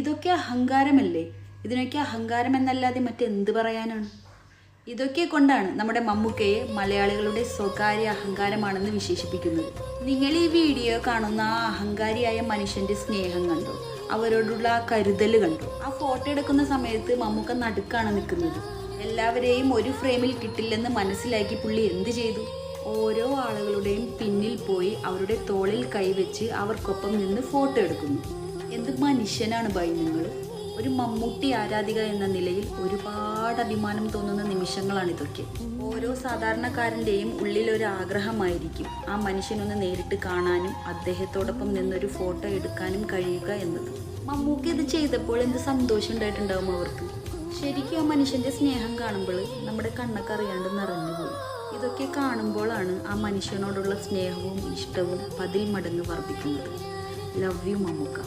ഇതൊക്കെ അഹങ്കാരമല്ലേ? ഇതിനൊക്കെ അഹങ്കാരം എന്നല്ലാതെ മറ്റെന്ത് പറയാനാണ്? ഇതൊക്കെ കൊണ്ടാണ് നമ്മുടെ മമ്മൂക്കയെ മലയാളികളുടെ സ്വകാര്യ അഹങ്കാരമാണെന്ന് വിശേഷിപ്പിക്കുന്നത്. നിങ്ങൾ ഈ വീഡിയോ കാണുന്ന ആ അഹങ്കാരിയായ മനുഷ്യൻ്റെ സ്നേഹം കണ്ടോ? അവരോടുള്ള ആ കരുതൽ കണ്ടോ? ആ ഫോട്ടോ എടുക്കുന്ന സമയത്ത് മമ്മൂക്ക നടുക്കാണ് നിൽക്കുന്നത്. എല്ലാവരെയും ഒരു ഫ്രെയിമിൽ കിട്ടില്ലെന്ന് മനസ്സിലാക്കി പുള്ളി എന്ത് ചെയ്തു? ഓരോ ആളുകളുടെയും പിന്നിൽ പോയി അവരുടെ തോളിൽ കൈവച്ച് അവർക്കൊപ്പം നിന്ന് ഫോട്ടോ എടുക്കുന്നു. എന്ത് മനുഷ്യനാണ് ബൈ നിങ്ങൾ? ഒരു മമ്മൂട്ടി ആരാധിക എന്ന നിലയിൽ ഒരുപാട് അഭിമാനം തോന്നുന്ന നിമിഷങ്ങളാണ് ഇതൊക്കെ. ഓരോ സാധാരണക്കാരൻ്റെയും ഉള്ളിലൊരു ആഗ്രഹമായിരിക്കും ആ മനുഷ്യനൊന്ന് നേരിട്ട് കാണാനും അദ്ദേഹത്തോടൊപ്പം നിന്നൊരു ഫോട്ടോ എടുക്കാനും കഴിയുക എന്നത്. മമ്മൂക്ക ഇത് ചെയ്തപ്പോൾ എന്ത് സന്തോഷം ഉണ്ടായിട്ടുണ്ടാവും അവർക്ക്. ശരിക്കും ആ മനുഷ്യൻ്റെ സ്നേഹം കാണുമ്പോൾ നമ്മുടെ കണ്ണൊക്കെ അറിയാണ്ട് നിറഞ്ഞുപോയി. ഇതൊക്കെ കാണുമ്പോഴാണ് ആ മനുഷ്യനോടുള്ള സ്നേഹവും ഇഷ്ടവും 10 മടങ്ങ് വർദ്ധിക്കുന്നത്. Love you Mammukka.